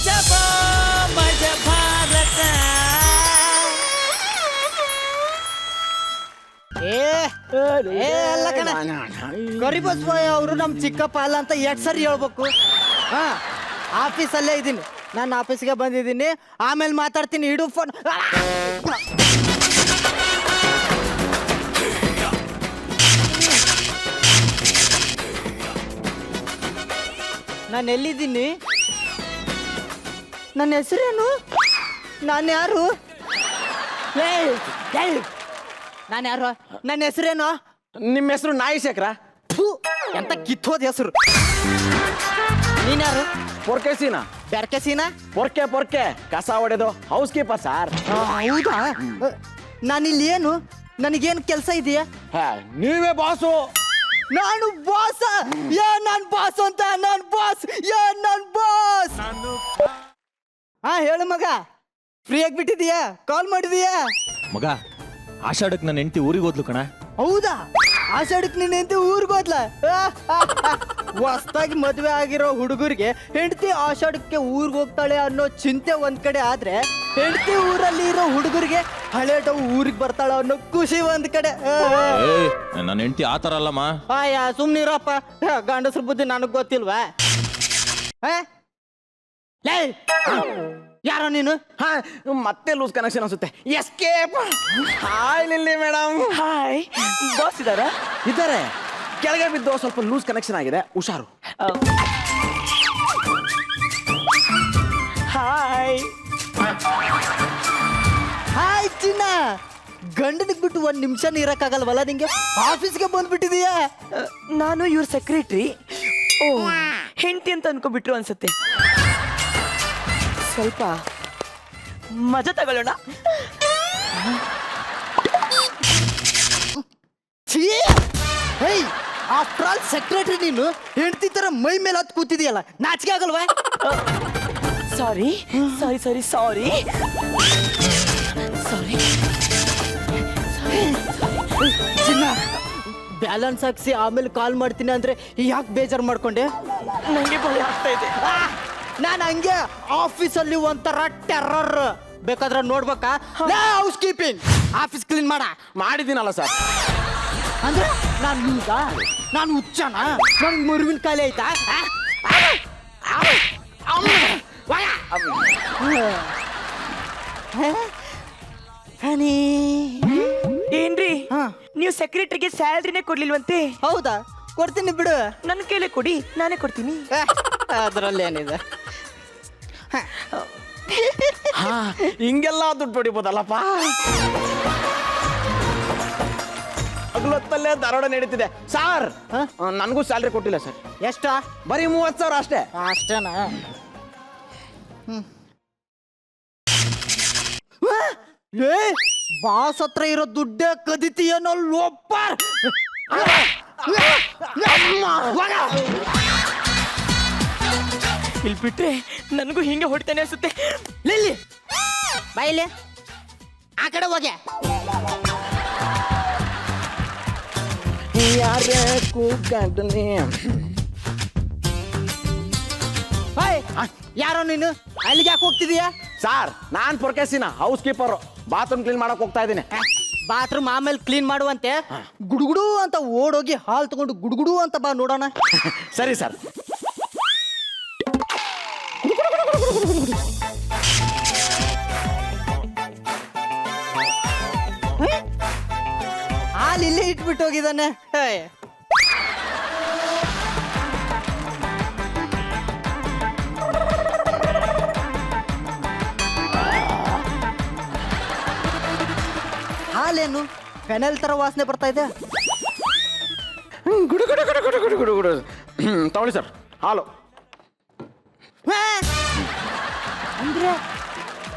ಗಜಬ ಮಜ ಭಾರತ. ಅಲ್ಲ ಕಣ ಕರಿಬಸ್ವಾಯ ಅವರು ನಮ್ ಚಿಕ್ಕಪ್ಪ ಅಲ್ಲ ಅಂತ ಎಷ್ಟ್ ಸರಿ ಹೇಳ್ಬೇಕು. ಹಾ ಆಫೀಸಲ್ಲೇ ಇದ್ದೀನಿ, ನಾನು ಆಫೀಸ್ಗೆ ಬಂದಿದ್ದೀನಿ, ಆಮೇಲೆ ಮಾತಾಡ್ತೀನಿ, ಇಡು ಫೋನ್. ನಾನು ಎಲ್ಲಿದ್ದೀನಿ? ನನ್ನ ಹೆಸರೇನು? ನಾನು ಯಾರು? ನಾನು ಯಾರು? ನನ್ನ ಹೆಸರೇನು? ನಿಮ್ಮ ಹೆಸರು ನಾಯಿ ಶೇಖರ. ಎಂತ ಕಿತ್ತೋದ್ ಹೆಸರು. ನೀನ್ಯಾರು? ಪೊರ್ಕೆ ಸೀನಾ. ಬೆರ್ಕೆ ಸೀನಾ? ಪೊರ್ಕೆ ಕಸ ಹೊಡೆದು ಹೌಸ್ ಕೀಪರ್ ಸರ್. ಹೌದಾ? ನಾನಿಲ್ಲಿ ಏನು? ನನಗೇನು ಕೆಲಸ ಇದೆಯಾ? ನೀವೇ ಬಾಸು. ನಾನು ಬಾಸ್? ನಾನು ಬಾಸ್ ಅಂತ? ನಾನು ಬಾಸ್? ನಾನು ಬಾಸ್? ಹಾ ಹೇಳು ಮಗ, ಫ್ರೀ ಆಗಿಬಿಟ್ಟಿದೀಯಾ? ಕಾಲ್ ಮಾಡಿದೀಯಾ? ಮಗ ಆಷಾಢಕ್ಕೆ ನನ್ನ ಹೆಂಡತಿ ಊರಿಗೆ ಹೋದ್ಲು ಕಣ. ಹೌದಾ? ಆಷಾಢಕ್ಕೆ ನೀನ್ ಹೆಂಡತಿ ಊರಿಗೆ ಹೋದ್ಲ? ಹೊಸ್ದಾಗಿ ಮದುವೆ ಆಗಿರೋ ಹುಡುಗರಿಗೆ ಹೆಂಡತಿ ಆಷಾಢಕ್ಕೆ ಊರಿಗೆ ಹೋಗ್ತಾಳೆ ಅನ್ನೋ ಚಿಂತೆ ಒಂದ್ ಕಡೆ ಆದ್ರೆ, ಹೆಂಡತಿ ಊರಲ್ಲಿ ಇರೋ ಹುಡುಗರಿಗೆ ಹಳೇಟ ಊರಿಗೆ ಬರ್ತಾಳ ಅನ್ನೋ ಖುಷಿ ಒಂದ್ ಕಡೆ. ನನ್ನ ಹೆಂಡತಿ ಆತರ ಅಲ್ಲಮ್ಮ. ಸುಮ್ನಿರಪ್ಪ, ಗಂಡಸ್ರ ಬುದ್ಧಿ ನನಗ್ ಗೊತ್ತಿಲ್ವಾ? ಯಾರೋ ನೀನು? ಮತ್ತೆ ಲೂಸ್ ಕನೆಕ್ಷನ್ ಅನ್ಸುತ್ತೆ. Escape. Hi Lily madam. Hi, boss ಇದಾರ? ಇದ್ದಾರೆ. ಕೆಳಗೆ ಬಿದ್ದು ಸ್ವಲ್ಪ ಲೂಸ್ ಕನೆಕ್ಷನ್ ಆಗಿದೆ, ಹುಷಾರು. ಹಾಯ್. ಹಾಯ್ ಚಿನ್ನ, ಗಂಡನಿಗೆ ಬಿಟ್ಟು ಒಂದ್ ನಿಮಿಷ ಇರಕ್ಕಾಗಲ್ವಲ್ಲ ನಿಂಗೆ? ಆಫೀಸ್ಗೆ ಬಂದ್ಬಿಟ್ಟಿದೀಯಾ? ನಾನು ಇವ್ರ ಸೆಕ್ರೆಟ್ರಿ. ಓ, ಹೆಂಡತಿ ಅಂತ ಅನ್ಕೋಬಿಟ್ರು ಅನ್ಸುತ್ತೆ. ಸ್ವಲ್ಪ ಮಜಾ ತಗೊಳ್ಳೋಣ. ಆಫ್ಟರ್ ಆಲ್ ಸೆಕ್ರೆಟರಿ ನೀನು ಹೆಂಡತಿ ತರ ಮೈ ಮೇಲೆ ಹತ್ತು ಕೂತಿದೀಯಲ್ಲ, ನಾಚಿಕೆ ಆಗಲ್ವಾ? ಸಾರಿ ಸಾರಿ ಸಾರಿ ಸಾರಿ ಸಾರಿ. ಚಿನ್ನ, ಬ್ಯಾಲೆನ್ಸ್ ಹಾಕ್ಸಿ ಆಮೇಲೆ ಕಾಲ್ ಮಾಡ್ತೀನಿ ಅಂದ್ರೆ ಯಾಕೆ ಬೇಜಾರು ಮಾಡ್ಕೊಂಡೆ? ನಂಗೆ ಭಯ ಆಗ್ತಾ ಇದೆ. ನಾನು ಹಂಗೆ ಆಫೀಸಲ್ಲಿ ಒಂಥರ ಟೆರ್ರರ್. ಬೇಕಾದ್ರೆ ನೋಡ್ಬೇಕಾ? ಹೌಸ್ ಕೀಪಿಂಗ್, ಆಫೀಸ್ ಕ್ಲೀನ್ ಮಾಡಿದ್ದೀನಲ್ಲ ಸರ್. ಅಂದ್ರೆ ನಾನು ಲೂಸಾ? ನಾನು ಹುಚ್ಚನ? ನನ್ಗೆ ಮುರುವಿನ ಕಾಯಿಲೆ ಆಯ್ತಾ? ಹನಿ ಏನ್ರಿ, ನೀವು ಸೆಕ್ರೆಟರಿಗೆ ಸ್ಯಾಲ್ರಿನೇ ಕೊಡ್ಲಿಲ್ವಂತೆ? ಹೌದಾ? ಕೊಡ್ತೀನಿ ಬಿಡು, ನನ್ನ ಕೈಲೇ ಕೊಡಿ, ನಾನೇ ಕೊಡ್ತೀನಿ. ಅದ್ರಲ್ಲೇನಿದೆ? ಹಿಂಗೆಲ್ಲ ದುಡ್ಡು ಹೊಡಿಬೋದಲ್ಲಪ್ಪ. ಹಗಲೊತ್ತಲ್ಲೇ ದರೋಡೆ ನಡೀತಿದೆ ಸರ್. ನನಗೂ ಸ್ಯಾಲ್ರಿ ಕೊಟ್ಟಿಲ್ಲ ಸರ್. ಎಷ್ಟ? ಬರೀ 30,000 ಅಷ್ಟೇ. ಅಷ್ಟೇನಾ? ಬಾಸ್ ಹತ್ರ ಇರೋ ದುಡ್ಡೇ ಕದಿತೀಯನೋ ಲೋಪರ್. ಇಲ್ಲಿ ಬಿಟ್ರೆ ನನಗೂ ಹಿಂಗೆ ಹೊಡಿತಾನೆ ಅನ್ಸುತ್ತೆ. ಲಿಲ್ಲಿ ಬಾಯಿಲಿ, ಆ ಕಡೆ ಹೋಗೆ. ಯಾರೋ ನೀನು? ಅಲ್ಲಿಗೆ ಯಾಕೆ ಹೋಗ್ತಿದೀಯಾ? ಸರ್, ನಾನ್ ಪೊರ್ಕೆಸಿನ ಹೌಸ್ ಕೀಪರ್. ಬಾತ್ರೂಮ್ ಕ್ಲೀನ್ ಮಾಡಕ್ ಹೋಗ್ತಾ ಇದ್ದೀನಿ. ಬಾತ್ರೂಮ್ ಆಮೇಲೆ ಕ್ಲೀನ್ ಮಾಡುವಂತೆ. ಗುಡುಗುಡು ಅಂತ ಓಡೋಗಿ ಹಾಲ್ ತಗೊಂಡು ಗುಡುಗುಡು ಅಂತ ಬಾ ನೋಡೋಣ. ಸರಿ ಸರ್. ಹಾಲು ಇಲ್ಲೇ ಇಟ್ಬಿಟ್ಟು ಹೋಗಿದ್ದಾನೆ. ಹಾಲೇನು ಫೆನಲ್ ತರ ವಾಸನೆ ಬರ್ತಾ ಇದೆ. ಗುಡು ಗುಡು ಗುಡು ಗುಡು ಗುಡು ಗುಡು ಗುಡು. ತಗೊಳ್ಳಿ ಸರ್ ಹಾಲು. ಅಂದ್ರೆ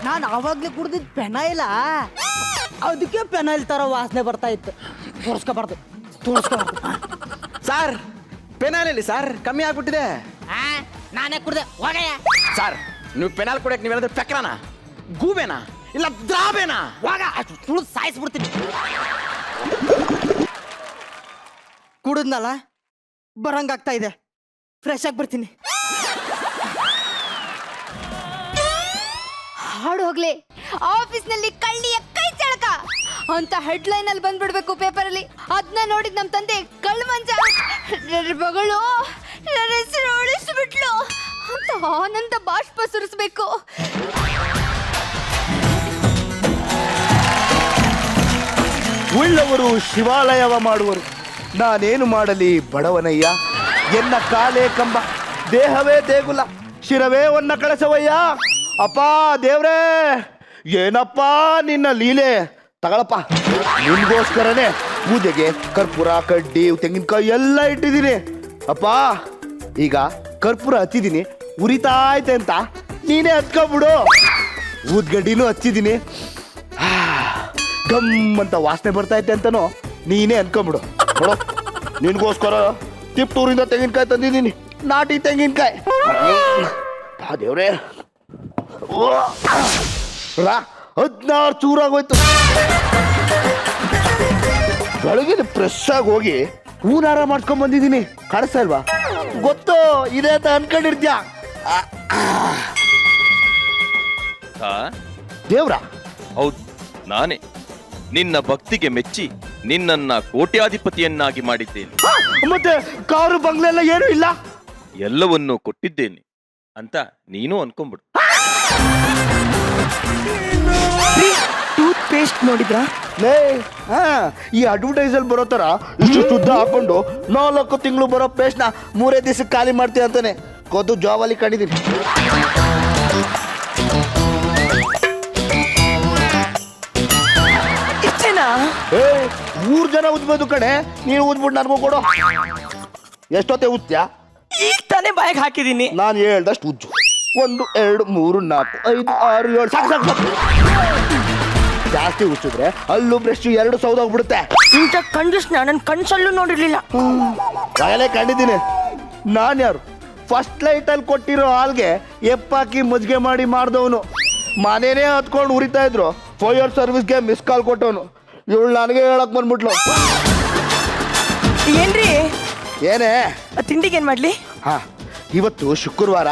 ನಾನು ಆವಾಗ್ಲೇ ಕುಡ್ದಿದ್ ಪೆನಾಯಿಲ, ಅದಕ್ಕೆ ಪೆನಾಯಿಲ್ ತರ ವಾಸನೆ ಬರ್ತಾ ಇತ್ತು. ತೋರಿಸ್ಕೋಬಾರ್ದು. ಸರ್, ಪೆನಾಲ್ ಸರ್ ಕಮ್ಮಿ ಆಗ್ಬಿಟ್ಟಿದೆ. ನಾನೇ ಕುಡ್ದೆ ಹೋಗಯ್ಯ. ಸರ್, ನೀವು ಪೆನಾಲ್ ಕುಡಿಯಕ್ಕೆ ನೀವೇನಾದ್ರೂ ಪೆಕ್ರಾನ, ಗೂಬೆನಾ, ಇಲ್ಲ ದ್ರಾಬೇನಾ? ತುಳು ಸಾಯಿಸ್ಬಿಡ್ತೀನಿ. ಕುಡಿದ್ನಲ್ಲ, ಬರಂಗಾಗ್ತಾ ಇದೆ. ಫ್ರೆಶ್ ಆಗಿ ಬರ್ತೀನಿ. ಹಾಡು ಹೋಗ್ಲಿ, ಆಫೀಸ್ನಲ್ಲಿ ಕಳ್ಳಿಯ ಕೈ ಚಳಕ ಅಂತ ಹೆಡ್ಲೈನ್ ಅಲ್ಲಿ ಬಂದ್ಬಿಡ್ಬೇಕು ಪೇಪರ್ ಅಲ್ಲಿ. ಅದನ್ನ ನೋಡಿದ್ ನಮ್ ತಂದೆ ಕಳ್ಳ ಮಂಜ ಮಗಳು ನನ್ನ ಹೆಸರು ಉಳಿಸ್ಬಿಟ್ಲು ಅಂತ ಆನಂದ ಬಾಷ್ಪ ಸುರಿಸ್ಬೇಕು. ಉಳ್ಳವರು ಶಿವಾಲಯವ ಮಾಡುವರು, ನಾನೇನು ಮಾಡಲಿ ಬಡವನಯ್ಯ. ಎನ್ನ ಕಾಲೇ ಕಂಬ, ದೇಹವೇ ದೇಗುಲ, ಶಿರವೇ ಒನ್ನ ಕಳಸವಯ್ಯ. ಅಪ್ಪ ದೇವ್ರೇ, ಏನಪ್ಪ ನಿನ್ನ ಲೀಲೆ. ತಗಳಪ್ಪ, ನಿನ್ಗೋಸ್ಕರನೇ ಪೂಜೆಗೆ ಕರ್ಪೂರ, ಕಡ್ಡಿ, ತೆಂಗಿನಕಾಯಿ ಎಲ್ಲ ಇಟ್ಟಿದ್ದೀನಿ. ಅಪ್ಪ ಈಗ ಕರ್ಪೂರ ಹಚ್ಚಿದ್ದೀನಿ, ಉರಿತಾ ಐತೆ ಅಂತ ನೀನೇ ಹಚ್ಕೊಬಿಡು. ಊದ್ಗಡ್ಡಿನೂ ಹಚ್ಚಿದ್ದೀನಿ, ಗಮ್ ಅಂತ ವಾಸನೆ ಬರ್ತಾ ಐತೆ ಅಂತನೋ ನೀನೇ ಅನ್ಕೊಂಬಿಡು. ನೋಡು, ನಿನ್ಗೋಸ್ಕರ ತಿಪ್ಟೂರಿಂದ ತೆಂಗಿನಕಾಯಿ ತಂದಿದ್ದೀನಿ, ನಾಟಿ ತೆಂಗಿನಕಾಯಿ. ದೇವ್ರೇ, 16 ಚೂರಾಗೋಯ್ತು. ಬೆಳಗ್ಗೆ ಫ್ರೆಶ್ ಆಗಿ ಹೋಗಿ ಹೂನಾರ ಮಾಡ್ಕೊಂಡ್ ಬಂದಿದ್ದೀನಿ. ಕಾಣಿಸ್ತಾ ಇಲ್ವಾ? ಗೊತ್ತು ಇದೆ ಅಂತ ಅನ್ಕೊಂಡಿರ್ತೀಯ. ದೇವ್ರ? ಹೌದು, ನಾನೇ. ನಿನ್ನ ಭಕ್ತಿಗೆ ಮೆಚ್ಚಿ ನಿನ್ನನ್ನ ಕೋಟ್ಯಾಧಿಪತಿಯನ್ನಾಗಿ ಮಾಡಿದ್ದೇನೆ. ಮತ್ತೆ ಕಾರು ಬಂಗ್ಲೆ ಎಲ್ಲ ಏನೂ ಇಲ್ಲ? ಎಲ್ಲವನ್ನೂ ಕೊಟ್ಟಿದ್ದೇನೆ ಅಂತ ನೀನು ಅನ್ಕೊಂಬಿಡು. ಟೂತ್ ಪೇಸ್ಟ್ ನೋಡಿದ್ರಾ? ಈ ಅಡ್ವರ್ಟೈಸ್ ಅಲ್ಲಿ ಬರೋ ತರ ಇಷ್ಟು ಶುದ್ಧ ಹಾಕೊಂಡು 4 ತಿಂಗಳು ಬರೋ ಪೇಸ್ಟ್ ನ 3 ದಿವಸಕ್ಕೆ ಖಾಲಿ ಮಾಡ್ತೀಯ ಅಂತಾನೆ ಗೊತ್ತು. ಜಾಬಲ್ಲಿ ಕಂಡಿದ್ದೀನಿ. ಇಷ್ಟೇನಾ? 3 ಜನ ಉಜ್ಬೋದು ಕಣೆ, ನೀನು ಉಜ್ಬಿಟ್ಟು ನನಗೂ ಕೊಡು. ಎಷ್ಟೊತ್ತೆ ಉಜ್ತ್ಯಾ? ಈಗ ತಾನೇ ಬಾಯಿಗೆ ಹಾಕಿದ್ದೀನಿ. ನಾನು ಹೇಳ್ದಷ್ಟು ಉಜ್ಜು. 1 2 3 4 5 6 7 ಸಾಕು ಸಾಕು ಸಾಕು. ಜಾಸ್ತಿ ಉಚ್ಚಿದ್ರೆ ಅಲ್ಲೂ ಬ್ರಷ್ 2 ಸೌದೋಗ್ಬಿಡುತ್ತೆ. ಇಂಥ ಕಂಡೀಷನ್ ನನ್ನ ಕನ್ಸಲ್ಲೂ ನೋಡಿರ್ಲಿಲ್ಲ. ಬಾಯಲ್ಲೇ ಕಂಡಿದ್ದೀನಿ. ನಾನು ಯಾರು? ಫಸ್ಟ್ ಲೈಟಲ್ಲಿ ಕೊಟ್ಟಿರೋ ಹಾಲ್ಗೆ ಎಪ್ಪಾಕಿ ಮಜ್ಜಿಗೆ ಮಾಡಿ ಮಾಡಿದವನು. ಮನೇನೇ ಹತ್ಕೊಂಡು ಉರಿತಾ ಇದ್ರು, ಫೈರ್ ಸರ್ವಿಸ್ಗೆ ಮಿಸ್ ಕಾಲ್ ಕೊಟ್ಟವನು. ಇವಳು ನನಗೆ ಹೇಳಕ್ ಬಂದ್ಬಿಟ್ಲು. ಏನ್ರಿ ಏನೇ ತಿಂಡಿಗೆ ಏನ್ ಮಾಡ್ಲಿ? ಹಾ, ಇವತ್ತು ಶುಕ್ರವಾರ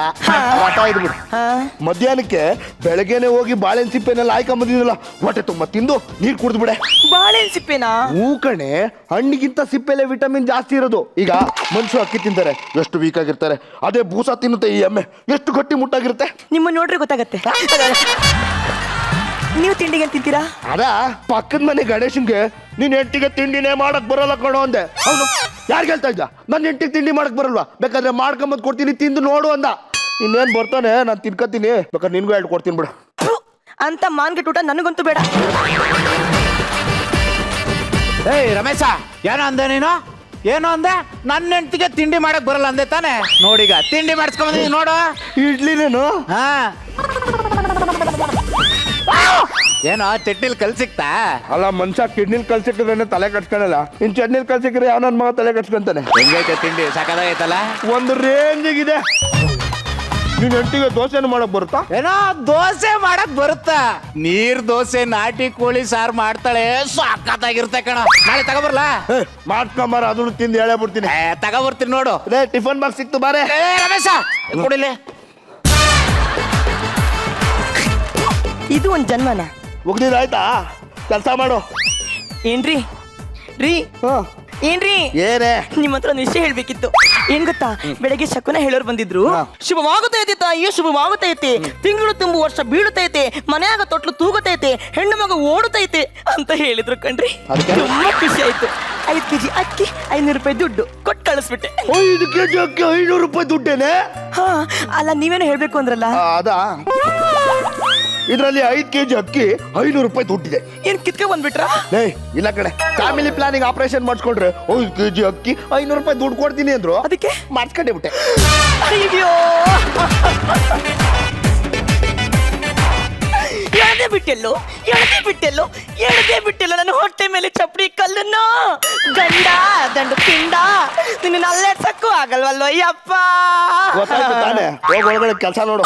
ಮಠ ಇದ್ಬಿಡು. ಹಾ, ಮಧ್ಯಾಹ್ನಕ್ಕೆ ಬೆಳಗ್ಗೆನೆ ಹೋಗಿ ಬಾಳೆಹಣ್ಣು ಸಿಪ್ಪೆನೆಲ್ಲ ಹಾಕೊಂಬಂದಿದ್ನಲ್ಲ, ಹೊಟ್ಟೆ ತುಂಬ ತಿಂದು ನೀರು ಕುಡಿದ್ಬಿಡೆ. ಬಾಳೆಹಣ್ಣು ಸಿಪ್ಪೆನಾ? ಹೂ ಕಣೆ, ಹಣ್ಣಿಗಿಂತ ಸಿಪ್ಪೆಲೆ ವಿಟಮಿನ್ ಜಾಸ್ತಿ ಇರೋದು. ಈಗ ಮನುಷ್ಯರು ಅಕ್ಕಿ ತಿಂತಾರೆ, ಎಷ್ಟು ವೀಕ್ ಆಗಿರ್ತಾರೆ. ಅದೇ ಬೂಸ ತಿನ್ನುತ್ತೆ ಈ ಎಮ್ಮೆ, ಎಷ್ಟು ಗಟ್ಟಿ ಮುಟ್ಟಾಗಿರುತ್ತೆ. ನಿಮ್ಮ ನೋಡ್ರಿ ಗೊತ್ತಾಗತ್ತೆ. ನೀವು ತಿಂಡಿಗೆ ಏನ್ ತಿಂತೀರಾ? ಅದ ಪಕ್ಕದ ಮನೆ ಗಣೇಶನ್ಗೆ ನಿನ್ ಹೆಂಡತಿಗೆ ತಿಂಡಿನೇ ಮಾಡಕ್ ಬರಲ್ಲ ಕಣೋ ಅಂದೆ. ಅವನು ಯಾರು ಹೇಳ್ತಾ ಇದ್ದ? ನನ್ನ ಹೆಂಡತಿಗೆ ತಿಂಡಿ ಮಾಡಕ್ ಬರಲ್ವಾ? ಬೇಕಾದ್ರೆ ಮಾಡ್ಕೊಂಬಂದ್ ಕೊಡ್ತೀನಿ, ತಿಂದು ನೋಡು ಅಂದ. ಇನ್ನೇನ್ ಬರ್ತಾನೆ, ನಾನು ತಿನ್ಕತೀನಿ, ಬೇಕಾದ್ರೆ ನಿನ್ಗೂ ಹೇಳ್ ಕೊಡ್ತೀನಿ ಬಿಡು. ಅಂತ ಮಾನ್ಗೆಟ್ ಊಟ ನನಗಂತೂ ಬೇಡ. ಏಯ್ ರಮೇಶ, ಏನೋ ಅಂದೆ ನೀನು? ಏನು ಅಂದೆ? ನನ್ನ ಹೆಂಡತಿಗೆ ತಿಂಡಿ ಮಾಡಕ್ ಬರಲ್ಲ ಅಂದೆ ತಾನೆ? ನೋಡೀಗ ತಿಂಡಿ ಮಾಡಿಸ್ಕೊಂಬಂದಿದ್ದೀನಿ ನೋಡು. ಇಡ್ಲಿನೇನು? ಹಾ, ಏನೋ ಚಟ್ನಿಲ್ ಕಲ್ ಸಿಕ್ತಾ? ಅಲ್ಲ, ಮನುಷ್ಯ ಕಿಡ್ನಿಲ್ ಕಲ್ಸಿಕ್ಕಿದ್ರೆ ತಲೆ ಕಟ್ಕೊಳಲ್ಲ, ಇನ್ ಚಟ್ನಿಲ್ ಕಲ್ಸಿಕ್ಕಿದ್ರೆ ಯಾವ ನನ್ನ ಮಗ ತಲೆ ಕಟ್ಕೊಂತಾನೆ. ಹೆಂಗೈತೆ ತಿಂಡಿ? ಸಕದಾಗೈತಲ್ಲ? ಒಂದು ರೇಂಜಿಗಿದೆ. ನಿನ್ ಹೆಂಡತಿಗೆ ದೋಸೆನು ಮಾಡಕ್ ಬರುತ್ತಾ? ಏನೋ ದೋಸೆ ಮಾಡಕ್ ಬರುತ್ತಾ? ನೀರ್ ದೋಸೆ ನಾಟಿ ಕೋಳಿ ಸಾರು ಮಾಡ್ತಾಳೆ, ಸಾಕತ್ತಾಗಿರುತ್ತೆ ಕಣ. ನಾಳೆ ತಗೋಬರ್ಲಾ? ಮಾಡ್ಕೊಂಬಾರ, ಅದನ್ನು ತಿಂದು ಹೇಳೇ ಬಿಡ್ತೀನಿ. ತಗೋಬರ್ತೀನಿ ನೋಡು. ಟಿಫನ್ ಬಾಕ್ಸ್ ಸಿಕ್ತು ಬಾರೆ. ರಮೇಶ ಕೊಡಿಲಿ. ಇದು ಒಂದ್ ಜನ್ಮನ? ಮುಗ್ದಿದ್ದಾಯ್ತಾ? ಕೆಲಸ ಮಾಡು. ಏನ್ರಿ ರೀ? ಏನ್ರಿ? ಏನೇ? ನಿಮ್ಮ ಹತ್ರ ಒಂದು ವಿಷಯ ಹೇಳ್ಬೇಕಿತ್ತು. ಏನ್ ಗೊತ್ತಾ, ಬೆಳಗ್ಗೆ ಶಕುನ ಹೇಳೋರು ಬಂದಿದ್ರು. ಶುಭವಾಗುತ್ತೈತೆ ತಾಯಿ, ಶುಭವಾಗುತ್ತೈತೆ, ತಿಂಗಳು ತುಂಬು ವರ್ಷ ಬೀಳುತ್ತೈತೆ, ಮನೆಯಾಗ ತೊಟ್ಲು ತೂಗುತ್ತೈತೆ, ಹೆಣ್ಣು ಮಗ ಓಡುತ್ತೈತೆ ಅಂತ ಹೇಳಿದ್ರು ಕಣ್ರಿ. ತುಂಬಾ ಖುಷಿ ಆಯ್ತು. 5 kg ಅಕ್ಕಿ, 500 ರೂಪಾಯಿ ದುಡ್ಡು ಕೊಟ್ಟು ಕಳಿಸ್ಬಿಟ್ಟೆ. 5 kg ಅಕ್ಕಿ 500 ರೂಪಾಯಿ ದುಡ್ಡೇನೆ? ಹಾ, ಅಲ್ಲ ನೀವೇನೋ ಹೇಳ್ಬೇಕು ಅಂದ್ರಲ್ಲ. ಅದಾ, ಇದರಲ್ಲಿ 5 kg ಅಕ್ಕಿ 500 ರೂಪಾಯಿ ದುಡ್ಡಿದೆ. ಏನ್ ಕಿತ್ಕೊಂಡ್ ಬಂದ್ಬಿಟ್ರಾ? ಇಲ್ಲ ಕಡೆ, ಫ್ಯಾಮಿಲಿ ಪ್ಲಾನಿಂಗ್ ಆಪರೇಷನ್ ಮಾಡಿಸ್ಕೊಂಡ್ರೆ 5 kg ಅಕ್ಕಿ 500 ರೂಪಾಯಿ ದುಡ್ಡು ಕೊಡ್ತೀನಿ ಅಂದ್ರು. ಅದಕ್ಕೆ ಮಾಡಿಸ್ಕೊಂಡೆ ಬಿಟ್ಟೆ. ಅಯ್ಯೋ, ಎಳದೆ ಬಿಟ್ಟೆಲ್ಲೋ, ಎಳದೆ ಬಿಟ್ಟೆಲ್ಲೋ, ಎಳದೆ ಬಿಟ್ಟೆಲ್ಲೋ ನನ್ನ ಹೊಟ್ಟೆ ಮೇಲೆ ಚಪ್ಪಡಿ ಕಲ್ಲನ್ನ. ಗಂಡ ದಂಡು ಪಿಂಡ, ನಿನ್ನ ಅಲ್ಲೆಡ್ಸಕ್ಕೂ ಆಗಲ್ವಲ್ಲೋ ಯಪ್ಪ. ಗೊತ್ತಾಯ್ತು ತಾನೆ, ಹೋಗಿ ಒಳಗಡೆ ಕೆಲಸ ನೋಡು.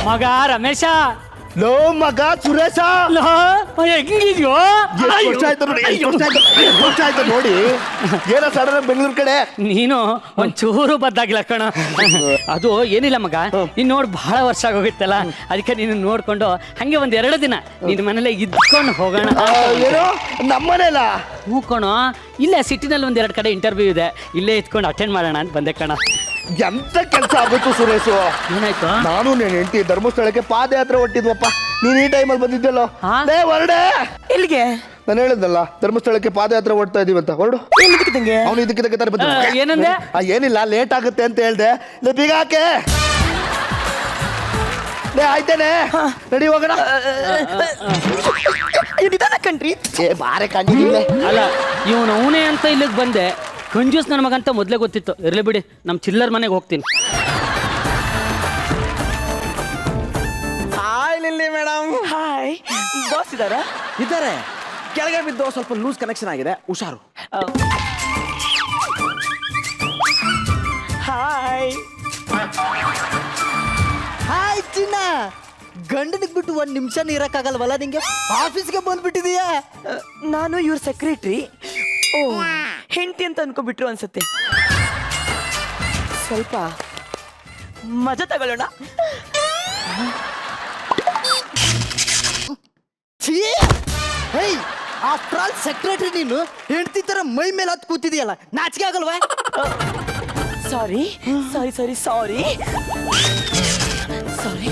ಮಗ ರಮೇಶ, ಲೋ ಮಗ ಸುರೇಶ, ಹೆಂಗಿದ್ಯೋ? ಎಷ್ಟು ವರ್ಷ ಆಯ್ತು ನೋಡಿ, ಎಷ್ಟು ವರ್ಷ ಆಯ್ತು. ಎಷ್ಟು ವರ್ಷ ಆಯ್ತು ನೋಡಿ, ಏನೋ ಸಡನ್ ಬೆಂಗಳೂರು ಕಡೆ. ನೀನು ಒಂಚೂರು ಬದ್ದಾಗಿಲ್ಲ ಕಣ. ಅದು ಏನಿಲ್ಲ ಮಗ, ನೀನ್ ನೋಡ್ ಬಹಳ ವರ್ಷ ಆಗೋಗಿತ್ತಲ್ಲ, ಅದಕ್ಕೆ ನೀನು ನೋಡ್ಕೊಂಡು ಹಂಗೆ ಒಂದ್ 2 ದಿನ ನಿನ್ ಮನೇಲೆ ಇದ್ಕೊಂಡು ಹೋಗೋಣ. ಏನೋ ನಮ್ಮನೇಲ ಹೂ ಕಣೋ, ಇಲ್ಲೇ ಸಿಟಿನಲ್ಲಿ 1-2 ಕಡೆ ಇಂಟರ್ವ್ಯೂ ಇದೆ, ಇಲ್ಲೇ ಇದ್ಕೊಂಡು ಅಟೆಂಡ್ ಮಾಡೋಣ ಅಂತ ಬಂದೆ ಕಣ. ಎಂತ ಕೆಲಸ ಆಗ್ಬಿಟ್ಟು ಸುರೇಶು. ಏನಾಯ್ತು? ನಾನು ನೀನ್ ಹೆಂಡತಿ ಧರ್ಮಸ್ಥಳಕ್ಕೆ ಪಾದಯಾತ್ರೆ ಹೊಟ್ಟಿದ್ವಪ್ಪ. ನೀನ್ ಈ ಟೈಮಲ್ಲಿ ಬಂದಿದ್ದಲ್ಲ. ಹಾ? ಹೊರಡೆ. ಎಲ್ಲಿಗೆ? ನಾನು ಹೇಳಿದ್ನಲ್ಲ ಧರ್ಮಸ್ಥಳಕ್ಕೆ ಪಾದಯಾತ್ರೆ ಹೊಡ್ತಾ ಇದೀವಿ ಅಂತ. ಹೊರಡು. ಎಲ್ಲಿಗೆ? ಅವನು ಇದಕ್ಕೆ ತಾರೆ ಬಂದ. ಏನಂದೆ? ಏನಿಲ್ಲ, ಲೇಟ್ ಆಗುತ್ತೆ ಅಂತ ಹೇಳ್ದೆ. ಬೀಗ ಹಾಕೆ. ಆಯ್ತೇನೆ, ನಡಿ ಹೋಗೋಣ. ನಿಧಾನ ಕಣ್ರಿ. ಬಾರೆ ಕಂಡಿದ್ದೀವಿ. ಅಲ್ಲ, ಇವನು ಅವನೇ ಅಂತ ಇಲ್ಲಿಗೆ ಬಂದೆ. ಕಂಜೂಸ್ ನನ್ನ ಮಗಂತ ಮೊದಲೇ ಗೊತ್ತಿತ್ತು. ಇರ್ಲಿ ಬಿಡಿ, ನಮ್ಮ ಚಿಲ್ಲರ್ ಮನೆಗೆ ಹೋಗ್ತೀನಿ. Hi Lily madam. Hi, boss ಇದಾರಾ? ಇದ್ದಾರೆ, ಕೆಳಗೆ ಬಿದ್ದು ಸ್ವಲ್ಪ ಲೂಸ್ ಕನೆಕ್ಷನ್ ಆಗಿದೆ, ಹುಷಾರು. ಹಾಯ್. ಹಾಯ್ ಚಿನ್ನ, ಗಂಡನಿಗೆ ಬಿಟ್ಟು 1 ನಿಮಿಷ ಇರಕ್ಕಾಗಲ್ವಲ್ಲ ನಿಂಗೆ? ಆಫೀಸ್ಗೆ ಬಂದ್ಬಿಟ್ಟಿದೀಯಾ? ನಾನು ಇವ್ರ ಸೆಕ್ರೆಟ್ರಿ. ಓ, ಹೆಂಡತಿ ಅಂತ ಅನ್ಕೊಂಡ್ಬಿಟ್ರು ಅನ್ಸುತ್ತೆ. ಸ್ವಲ್ಪ ಮಜಾ ತಗೊಳ್ಳೋಣ. ಆಫ್ಟರ್ ಆಲ್ ಸೆಕ್ರೆಟರಿ ನೀನು ಹೆಂಡತಿ ತರ ಮೈ ಮೇಲೆ ಹತ್ತು ಕೂತಿದೀಯಲ್ಲ, ನಾಚಿಕೆ ಆಗಲ್ವಾ? ಸಾರಿ ಸಾರಿ ಸಾರಿ ಸಾರಿ ಸಾರಿ.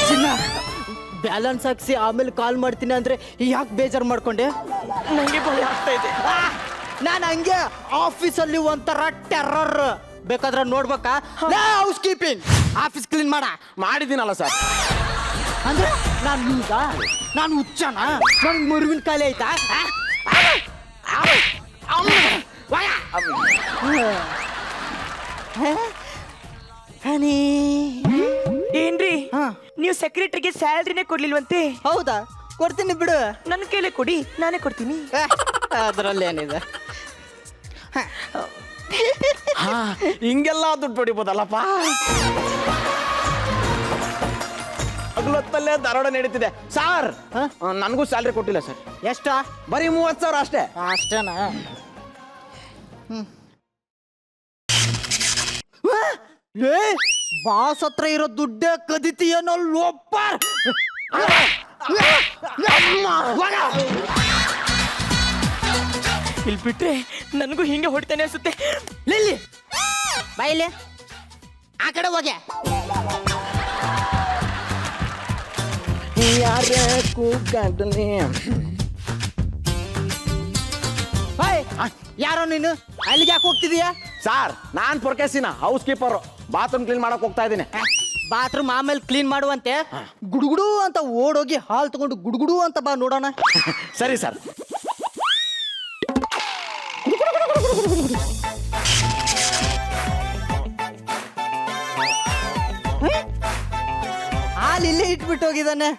ಚಿನ್ನ, ಬ್ಯಾಲೆನ್ಸ್ ಹಾಕ್ಸಿ ಆಮೇಲೆ ಕಾಲ್ ಮಾಡ್ತೀನಿ ಅಂದ್ರೆ ಯಾಕೆ ಬೇಜಾರು ಮಾಡ್ಕೊಂಡೆ? ನಂಗೆ ಭಯ ಆಗ್ತಾ ಇದೆ. ನಾನು ಹಂಗೆ ಆಫೀಸಲ್ಲಿ ಒಂಥರ ಟೆರ್ರರ್. ಬೇಕಾದ್ರೆ ನೋಡ್ಬೇಕಾ? ಹೌಸ್ ಕೀಪಿಂಗ್, ಆಫೀಸ್ ಕ್ಲೀನ್ ಮಾಡ. ಮಾಡಿದ್ದೀನಲ್ಲ ಸರ್. ಅಂದ್ರೆ ನಾನು ಈಗ ನಾನು ಹುಚ್ಚನ? ನನ್ಗೆ ಮರುವಿನ ಕಾಯಿಲೆ ಆಯ್ತಾ? ಹನಿ, ಏನ್ರಿ ನೀವು ಸೆಕ್ರೆಟರಿಗೆ ಸ್ಯಾಲ್ರಿನೇ ಕೊಡ್ಲಿಲ್ವಂತೆ? ಹೌದಾ? ಕೊಡ್ತೀನಿ ಬಿಡು. ನನ್ನ ಕೈಲೇ ಕೊಡಿ, ನಾನೇ ಕೊಡ್ತೀನಿ. ಅದರಲ್ಲಿ ಏನಿದೆ? ಹಾ, ಹಿಂಗೆಲ್ಲ ದುಡ್ಡು ಹೊಡಿಬೋದಲ್ಲಪ್ಪ. ಹಗಲೊತ್ತಲ್ಲೇ ದರೋಡೆ ನಡೀತಿದೆ ಸಾರ್. ನನಗೂ ಸ್ಯಾಲ್ರಿ ಕೊಟ್ಟಿಲ್ಲ ಸರ್. ಎಷ್ಟ? ಬರೀ 30,000 ಅಷ್ಟೇ. ಅಷ್ಟೇನಾ? ಏ, ಬಾಸ್ ಹತ್ರ ಇರೋ ದುಡ್ಡೇ ಕದಿತೀಯನೋ ಲೋಪ. ಇಲ್ಲಿ ಬಿಟ್ರೆ ನನಗೂ ಹಿಂಗೆ ಹೊಡಿತಾನೆ ಅನ್ಸುತ್ತೆ. ಲಿಲ್ಲಿ, ಬಾಯಿಲೆ ಆ ಕಡೆ ಹೋಗೆ. ಯಾರೋ ನೀನು ಅಲ್ಲಿಗೆ ಯಾಕೆ ಹೋಗ್ತಿದೀಯಾ? ಸಾರ್, ನಾನ್ ಪೊರ್ಕೆಸಿನ ಹೌಸ್ ಕೀಪರ್. ಬಾತ್ರೂಮ್ ಕ್ಲೀನ್ ಮಾಡಕ್ ಹೋಗ್ತಾ ಇದ್ದೀನಿ. ಬಾತ್ರೂಮ್ ಆಮೇಲೆ ಕ್ಲೀನ್ ಮಾಡುವಂತೆ. ಗುಡುಗುಡು ಅಂತ ಓಡೋಗಿ ಹಾಲು ತಗೊಂಡು ಗುಡುಗುಡು ಅಂತ ಬಾ ನೋಡೋಣ. ಸರಿ ಸರ್. ಹಾಲು ಇಲ್ಲೇ ಇಟ್ಬಿಟ್ಟು ಹೋಗಿದ್ದಾನೆ.